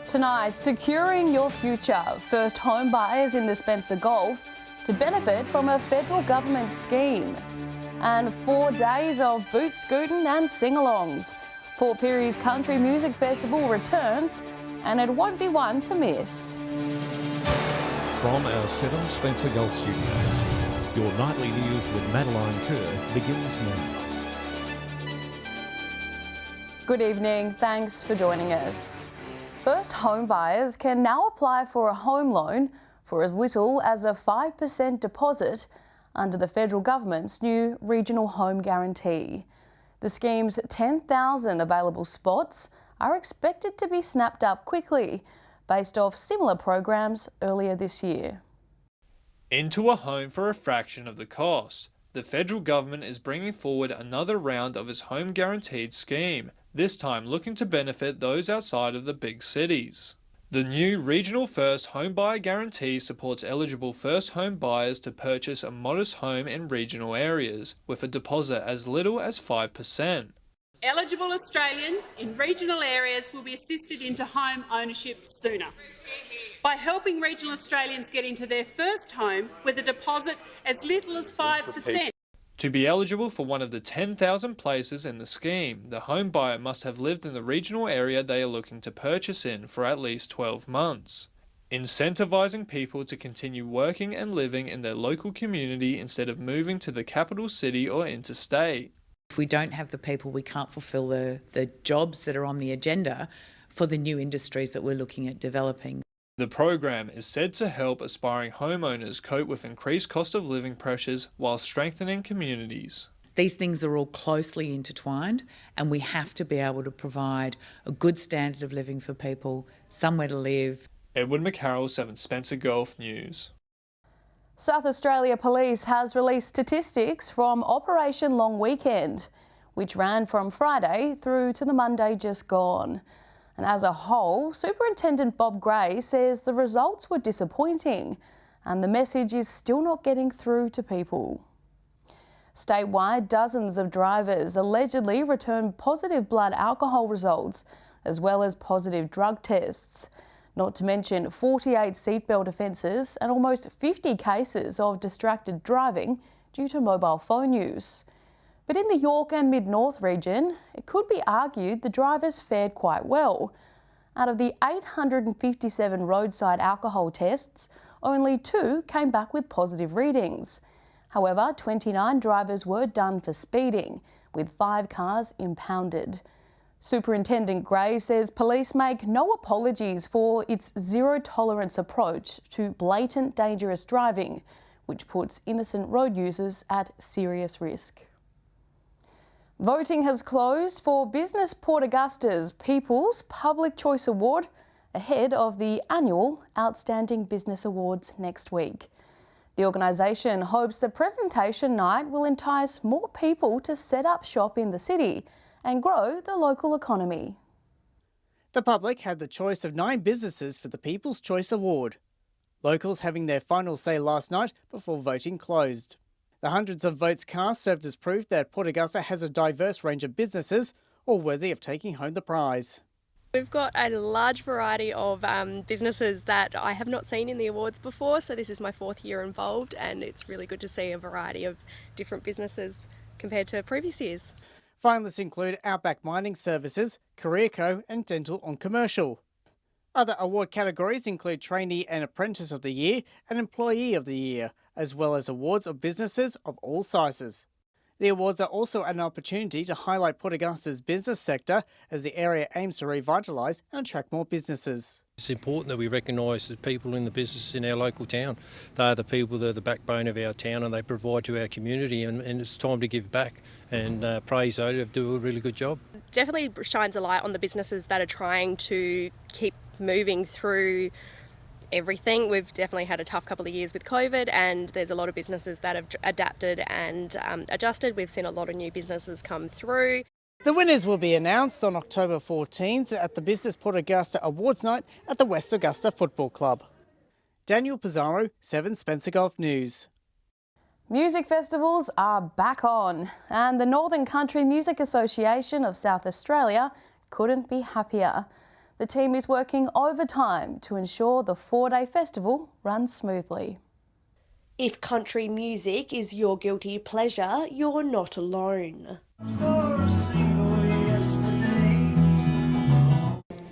Tonight, securing your future. First home buyers in the Spencer Gulf to benefit from a federal government scheme. And 4 days of boot scooting and sing-alongs. Port Pirie's Country Music Festival returns, and it won't be one to miss. From our 7 Spencer Gulf studios, your nightly news with Madeline Kerr begins now. Good evening, thanks for joining us. First home buyers can now apply for a home loan for as little as a 5% deposit under the federal government's new Regional Home Guarantee. The scheme's 10,000 available spots are expected to be snapped up quickly, based off similar programs earlier this year. Into a home for a fraction of the cost. The federal government is bringing forward another round of its home guaranteed scheme, this time looking to benefit those outside of the big cities. The new Regional First Home Buyer Guarantee supports eligible first home buyers to purchase a modest home in regional areas, with a deposit as little as 5%. Eligible Australians in regional areas will be assisted into home ownership sooner by helping regional Australians get into their first home with a deposit as little as 5%. To be eligible for one of the 10,000 places in the scheme, the home buyer must have lived in the regional area they are looking to purchase in for at least 12 months, incentivising people to continue working and living in their local community instead of moving to the capital city or interstate. If we don't have the people, we can't fulfil the jobs that are on the agenda for the new industries that we're looking at developing. The program is said to help aspiring homeowners cope with increased cost of living pressures while strengthening communities. These things are all closely intertwined, and we have to be able to provide a good standard of living for people, somewhere to live. Edward McCarroll, 7 Spencer Gulf News. South Australia Police has released statistics from Operation Long Weekend, which ran from Friday through to the Monday just gone. And as a whole, Superintendent Bob Gray says the results were disappointing and the message is still not getting through to people. Statewide, dozens of drivers allegedly returned positive blood alcohol results as well as positive drug tests. Not to mention 48 seatbelt offences and almost 50 cases of distracted driving due to mobile phone use. But in the York and Mid-North region, it could be argued the drivers fared quite well. Out of the 857 roadside alcohol tests, only 2 came back with positive readings. However, 29 drivers were done for speeding, with 5 cars impounded. Superintendent Gray says police make no apologies for its zero-tolerance approach to blatant dangerous driving, which puts innocent road users at serious risk. Voting has closed for Business Port Augusta's People's Public Choice Award ahead of the annual Outstanding Business Awards next week. The organisation hopes the presentation night will entice more people to set up shop in the city and grow the local economy. The public had the choice of 9 businesses for the People's Choice Award. Locals having their final say last night before voting closed. The hundreds of votes cast served as proof that Port Augusta has a diverse range of businesses all worthy of taking home the prize. We've got a large variety of businesses that I have not seen in the awards before, so this is my 4th year involved and it's really good to see a variety of different businesses compared to previous years. Finalists include Outback Mining Services, CareerCo and Dental on Commercial. Other award categories include Trainee and Apprentice of the Year and Employee of the Year, as well as awards of businesses of all sizes. The awards are also an opportunity to highlight Port Augusta's business sector as the area aims to revitalise and attract more businesses. It's important that we recognise the people in the business in our local town. They are the people that are the backbone of our town and they provide to our community, and it's time to give back and praise those who do a really good job. Definitely shines a light on the businesses that are trying to keep moving through everything. We've definitely had a tough couple of years with COVID and there's a lot of businesses that have adapted and adjusted. We've seen a lot of new businesses come through. The winners will be announced on October 14th at the Business Port Augusta Awards Night at the West Augusta Football Club. Daniel Pizarro, 7 Spencer Gulf News. Music festivals are back on, and the Northern Country Music Association of South Australia couldn't be happier. the team is working overtime to ensure the 4-day festival runs smoothly. If country music is your guilty pleasure, you're not alone.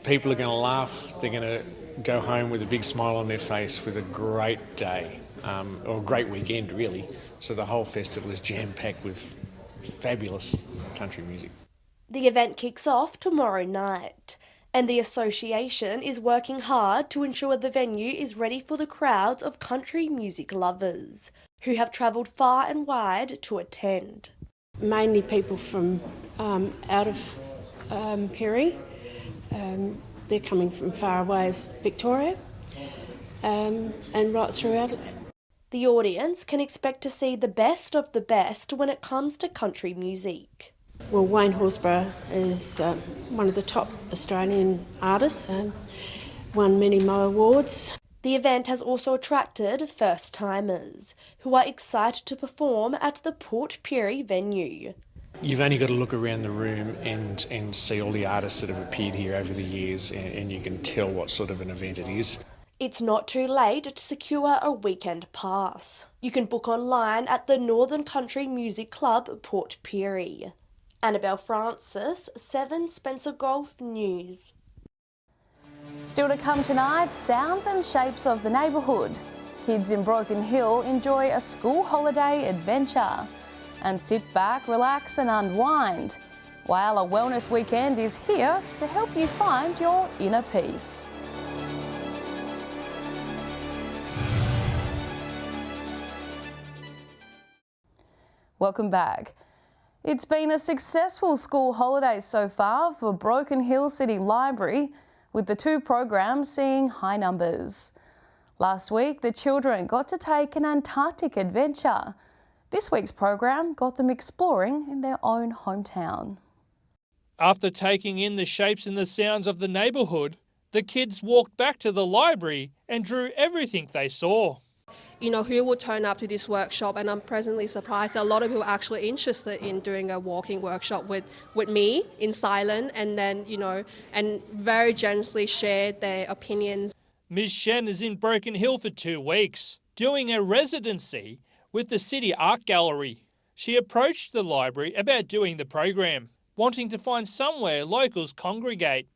People are going to laugh, they're going to go home with a big smile on their face with a great day, or a great weekend really. So the whole festival is jam-packed with fabulous country music. The event kicks off tomorrow night, and the association is working hard to ensure the venue is ready for the crowds of country music lovers who have travelled far and wide to attend. Mainly people from out of Perry. They're coming from far away as Victoria and right through Adelaide. The audience can expect to see the best of the best when it comes to country music. Well, Wayne Horsburgh is one of the top Australian artists, won many Mo Awards. The event has also attracted first-timers who are excited to perform at the Port Pirie venue. You've only got to look around the room and see all the artists that have appeared here over the years, and you can tell what sort of an event it is. It's not too late to secure a weekend pass. You can book online at the Northern Country Music Club, Port Pirie. Annabelle Francis, 7 Spencer Gulf News. Still to come tonight, sounds and shapes of the neighbourhood. Kids in Broken Hill enjoy a school holiday adventure. And sit back, relax and unwind. Whyalla Wellness Weekend is here to help you find your inner peace. Welcome back. It's been a successful school holiday so far for Broken Hill City Library, with the 2 programs seeing high numbers. Last week, the children got to take an Antarctic adventure. This week's program got them exploring in their own hometown. After taking in the shapes and the sounds of the neighbourhood, the kids walked back to the library and drew everything they saw. You know, who would turn up to this workshop, and I'm presently surprised a lot of people are actually interested in doing a walking workshop with me in silent, and then, you know, and very generously share their opinions. Ms. Shen is in Broken Hill for 2 weeks, doing a residency with the City Art Gallery. She approached the library about doing the program, wanting to find somewhere locals congregate.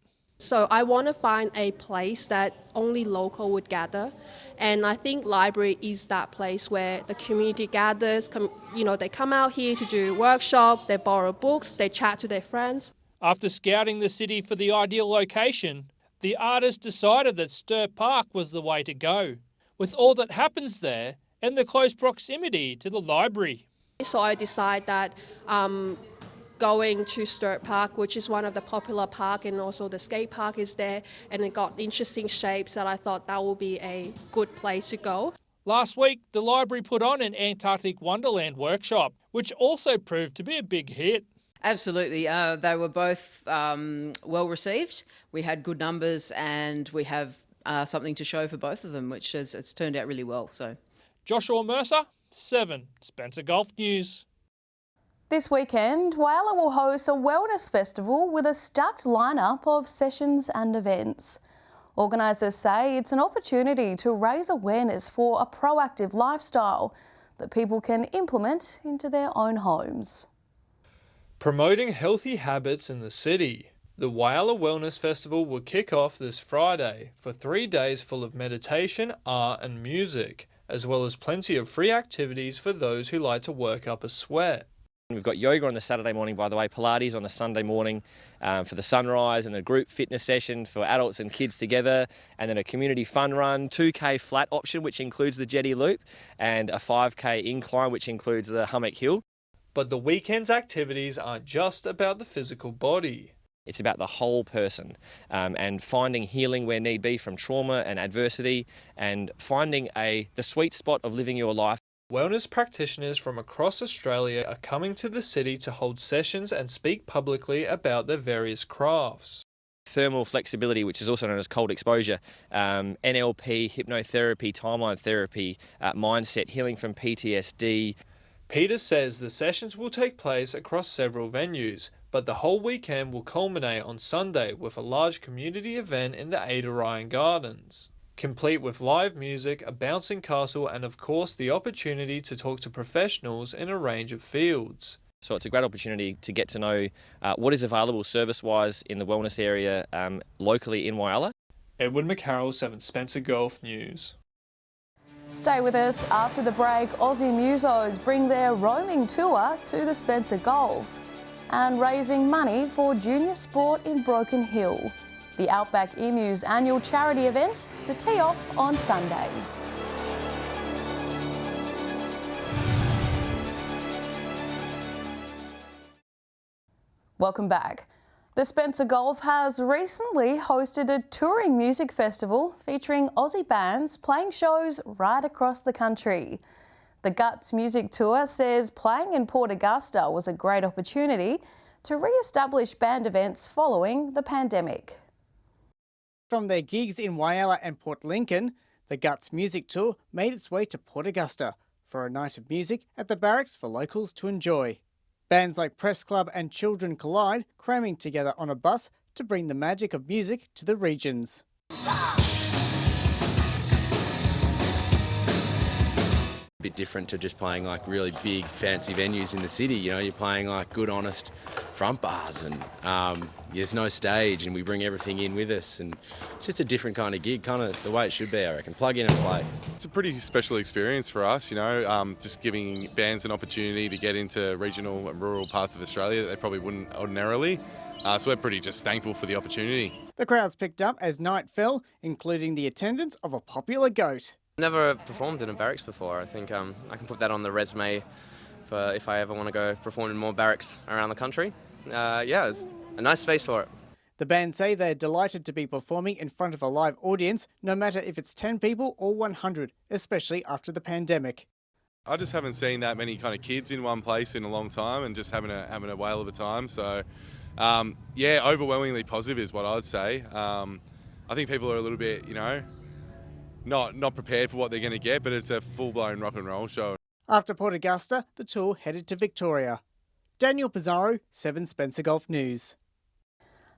So I want to find a place that only local would gather, and I think library is that place where the community gathers. You know, they come out here to do workshop, they borrow books, they chat to their friends. After scouting the city for the ideal location, the artist decided that Sturt Park was the way to go, with all that happens there and the close proximity to the library. So I decided that going to Sturt Park, which is one of the popular parks, and also the skate park is there, and it got interesting shapes that I thought that would be a good place to go. Last week, the library put on an Antarctic Wonderland workshop, which also proved to be a big hit. Absolutely. They were both well received. We had good numbers, and we have something to show for both of them, which it's turned out really well. So, Joshua Mercer, 7 Spencer Gulf News. This weekend, Whyalla will host a wellness festival with a stacked lineup of sessions and events. Organisers say it's an opportunity to raise awareness for a proactive lifestyle that people can implement into their own homes. Promoting healthy habits in the city. The Whyalla Wellness Festival will kick off this Friday for 3 days full of meditation, art and music, as well as plenty of free activities for those who like to work up a sweat. We've got yoga on the Saturday morning, by the way, Pilates on the Sunday morning for the sunrise, and a group fitness session for adults and kids together, and then a community fun run, 2K flat option, which includes the Jetty Loop, and a 5K incline, which includes the Hummock Hill. But the weekend's activities aren't just about the physical body. It's about the whole person and finding healing where need be from trauma and adversity, and finding the sweet spot of living your life. Wellness practitioners from across Australia are coming to the city to hold sessions and speak publicly about their various crafts. Thermal flexibility, which is also known as cold exposure, NLP, hypnotherapy, timeline therapy, mindset, healing from PTSD. Peter says the sessions will take place across several venues, But the whole weekend will culminate on Sunday with a large community event in the Ada Ryan Gardens, complete with live music, a bouncing castle, and of course the opportunity to talk to professionals in a range of fields. So it's a great opportunity to get to know what is available service-wise in the wellness area locally in Whyalla. Edward McCarroll, 7 Spencer Golf News. Stay with us. After the break, Aussie musos bring their roaming tour to the Spencer Golf and raising money for junior sport in Broken Hill. The Outback Emus annual charity event to tee off on Sunday. Welcome back. The Spencer Golf has recently hosted a touring music festival featuring Aussie bands playing shows right across the country. The Guts Music Tour says playing in Port Augusta was a great opportunity to re-establish band events following the pandemic. From their gigs in Whyalla and Port Lincoln, the Guts Music Tour made its way to Port Augusta for a night of music at the barracks for locals to enjoy. Bands like Press Club and Children Collide cramming together on a bus to bring the magic of music to the regions. A bit different to just playing like really big fancy venues in the city. You know, you're playing like good honest front bars and there's no stage and we bring everything in with us, and it's just a different kind of gig, kind of the way it should be, I reckon. Plug in and play. It's a pretty special experience for us, you know, just giving bands an opportunity to get into regional and rural parts of Australia that they probably wouldn't ordinarily. So we're pretty just thankful for the opportunity. The crowds picked up as night fell, including the attendance of a popular goat. Never performed in a barracks before. I think I can put that on the resume for if I ever want to go perform in more barracks around the country. It's a nice space for it. The band say they're delighted to be performing in front of a live audience, no matter if it's 10 people or 100, especially after the pandemic. I just haven't seen that many kind of kids in one place in a long time and just having a whale of a time. So, overwhelmingly positive is what I'd say. I think people are a little bit, you know, not prepared for what they're going to get, but it's a full-blown rock and roll show. After Port Augusta, the tour headed to Victoria. Daniel Pizarro, 7 Spencer Golf News.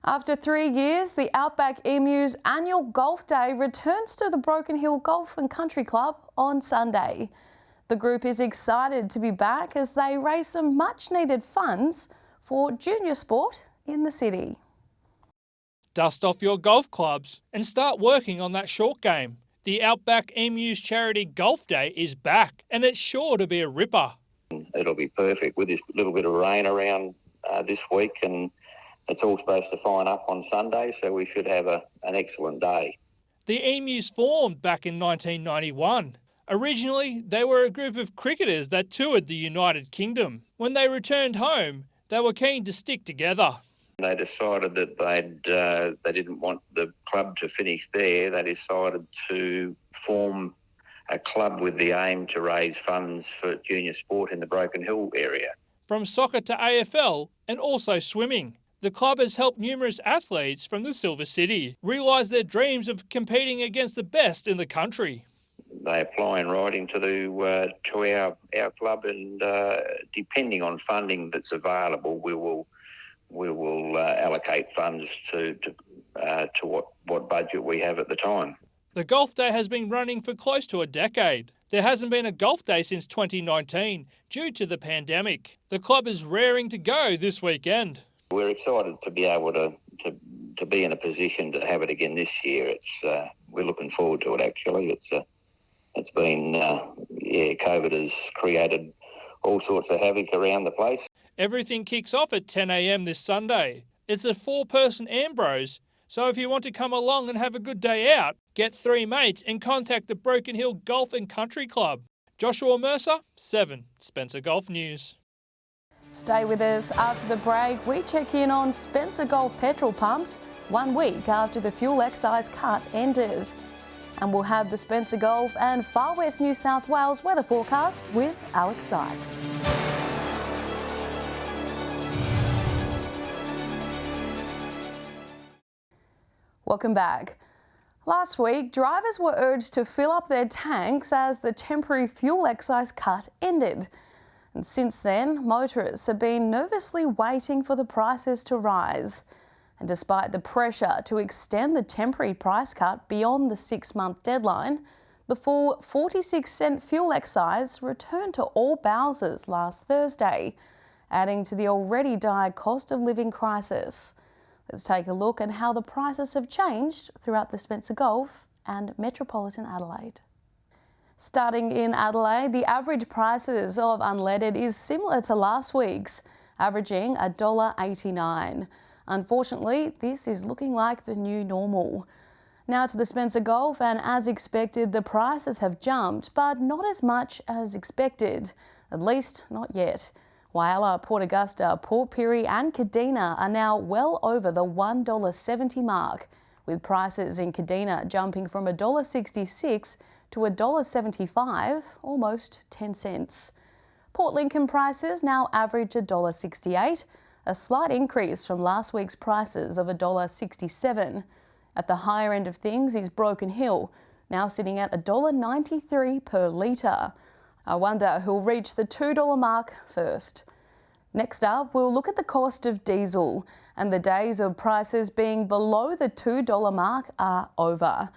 After 3 years, the Outback Emus annual golf day returns to the Broken Hill Golf and Country Club on Sunday. The group is excited to be back as they raise some much-needed funds for junior sport in the city. Dust off your golf clubs and start working on that short game. The Outback Emus Charity Golf Day is back and it's sure to be a ripper. It'll be perfect with this little bit of rain around this week, and it's all supposed to fine up on Sunday, so we should have an excellent day. The Emus formed back in 1991. Originally, they were a group of cricketers that toured the United Kingdom. When they returned home, they were keen to stick together. They decided that they didn't want the club to finish there. They decided to form a club with the aim to raise funds for junior sport in the Broken Hill area. From soccer to AFL and also swimming, the club has helped numerous athletes from the Silver City realise their dreams of competing against the best in the country. They apply in writing to our club, and depending on funding that's available, we will allocate funds to what budget we have at the time. The golf day has been running for close to a decade. There hasn't been a golf day since 2019 due to the pandemic. The club is raring to go this weekend. We're excited to be able to be in a position to have it again this year. We're looking forward to it actually. It's been COVID has created all sorts of havoc around the place. Everything kicks off at 10 a.m. this Sunday. It's a 4-person Ambrose, so if you want to come along and have a good day out, get 3 mates and contact the Broken Hill Golf and Country Club. Joshua Mercer, 7 Spencer Golf News. Stay with us. After the break, we check in on Spencer Golf petrol pumps 1 week after the fuel excise cut ended. And we'll have the Spencer Golf and Far West New South Wales weather forecast with Alex Sykes. Welcome back. Last week, drivers were urged to fill up their tanks as the temporary fuel excise cut ended. And since then, motorists have been nervously waiting for the prices to rise. And despite the pressure to extend the temporary price cut beyond the 6-month deadline, the full 46-cent fuel excise returned to all Bowsers last Thursday, adding to the already dire cost of living crisis. Let's take a look at how the prices have changed throughout the Spencer Gulf and metropolitan Adelaide. Starting in Adelaide, the average prices of unleaded is similar to last week's, averaging $1.89. Unfortunately, this is looking like the new normal. Now to the Spencer Gulf, and as expected, the prices have jumped, but not as much as expected, at least not yet. Whyalla, Port Augusta, Port Pirie and Kadina are now well over the $1.70 mark, with prices in Kadina jumping from $1.66 to $1.75, almost 10 cents. Port Lincoln prices now average $1.68, a slight increase from last week's prices of $1.67. At the higher end of things is Broken Hill, now sitting at $1.93 per litre. I wonder who'll reach the $2 mark first. Next up, we'll look at the cost of diesel, and the days of prices being below the $2 mark are over.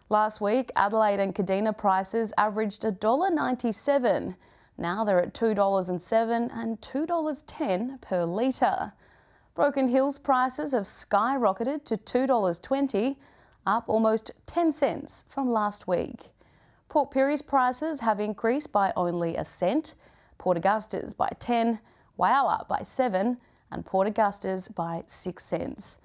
Last week, Adelaide and Kadina prices averaged $1.97. Now they're at $2.07 and $2.10 per litre. Broken Hill's prices have skyrocketed to $2.20, up almost 10 cents from last week. Port Pirie's prices have increased by only a cent, Port Augusta's by 10, Whyalla by 7 and Port Augusta's by 6 cents.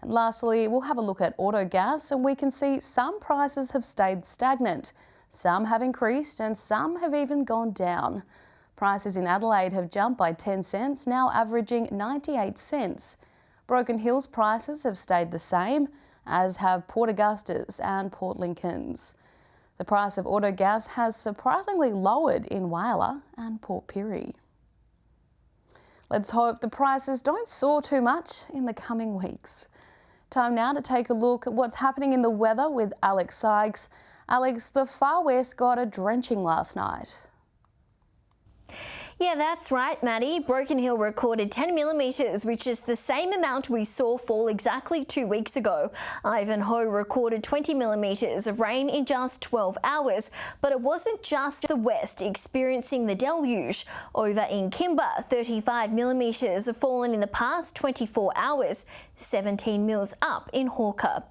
And lastly, we'll have a look at auto gas, and we can see some prices have stayed stagnant, some have increased and some have even gone down. Prices in Adelaide have jumped by 10 cents, now averaging 98 cents. Broken Hill's prices have stayed the same, as have Port Augusta's and Port Lincoln's. The price of auto gas has surprisingly lowered in Whyalla and Port Pirie. Let's hope the prices don't soar too much in the coming weeks. Time now to take a look at what's happening in the weather with Alex Sykes. Alex, the Far West got a drenching last night. Yeah, that's right, Maddie. Broken Hill recorded 10 millimetres, which is the same amount we saw fall exactly 2 weeks ago. Ivanhoe recorded 20 millimetres of rain in just 12 hours, but it wasn't just the west experiencing the deluge. Over in Kimber, 35 millimetres have fallen in the past 24 hours, 17 mils up in Hawker.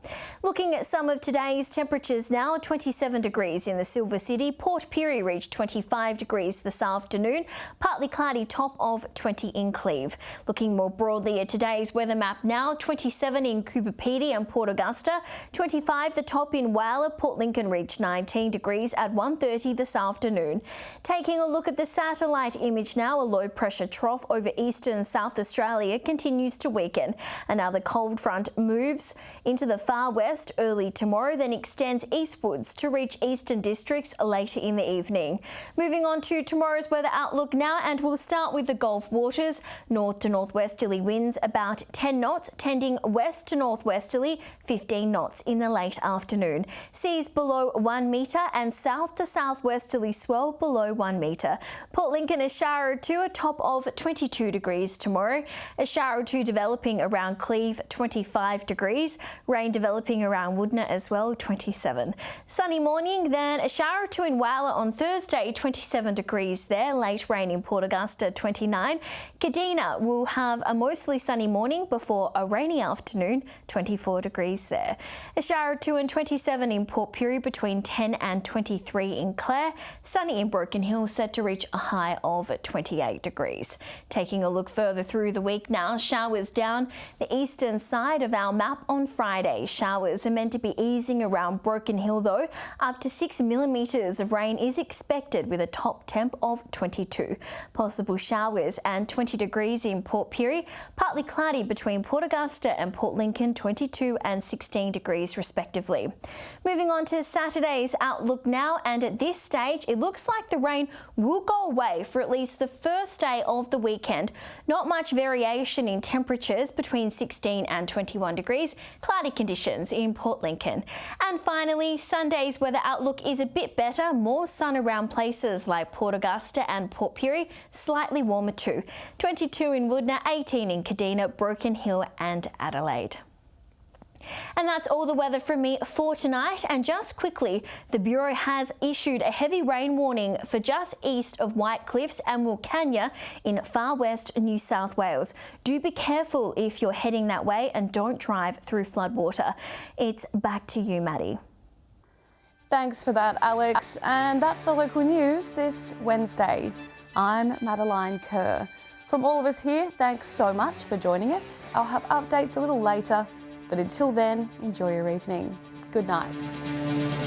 Looking at some of today's temperatures now, 27 degrees in the Silver City. Port Pirie reached 25 degrees this afternoon. Partly cloudy, top of 20 in Cleve. Looking more broadly at today's weather map now, 27 in Coober Pedy and Port Augusta, 25 the top in Whyalla. Port Lincoln reached 19 degrees at 1:30 this afternoon. Taking a look at the satellite image now, a low pressure trough over eastern South Australia continues to weaken. Another cold front moves into the far west early tomorrow, then extends eastwards to reach eastern districts later in the evening. Moving on to tomorrow's weather outlook now, and we'll start with the Gulf waters. North to northwesterly winds about 10 knots, tending west to northwesterly 15 knots in the late afternoon. Seas below 1 metre and south to southwesterly swell below 1 metre. Port Lincoln a shower or two, a top of 22 degrees tomorrow. A shower or two developing around Cleve, 25 degrees. Rain developing around Woodner as well, 27. Sunny morning, then a shower or two in Whyalla on Thursday, 27 degrees there. Late rain in Port Augusta, 29. Kadina will have a mostly sunny morning before a rainy afternoon, 24 degrees there. A shower or two and 27 in Port Pirie, between 10 and 23 in Clare. Sunny in Broken Hill, set to reach a high of 28 degrees. Taking a look further through the week now, showers down the eastern side of our map on Friday. Showers are meant to be easing around Broken Hill though. Up to 6 millimetres of rain is expected with a top temp of 22. Possible showers and 20 degrees in Port Pirie. Partly cloudy between Port Augusta and Port Lincoln, 22 and 16 degrees respectively. Moving on to Saturday's outlook now, and at this stage it looks like the rain will go away for at least the first day of the weekend. Not much variation in temperatures, between 16 and 21 degrees. Cloudy conditions in Port Lincoln. And finally, Sunday's weather outlook is a bit better. More sun around places like Port Augusta and Port Pirie. Pirrie, slightly warmer too. 22 in Woodner, 18 in Kadina, Broken Hill and Adelaide. And that's all the weather from me for tonight. And just quickly, the Bureau has issued a heavy rain warning for just east of White Cliffs and Wilcannia in far west New South Wales. Do be careful if you're heading that way and don't drive through floodwater. It's back to you, Maddie. Thanks for that, Alex. And that's our local news this Wednesday. I'm Madeline Kerr. From all of us here, thanks so much for joining us. I'll have updates a little later, but until then, enjoy your evening. Good night.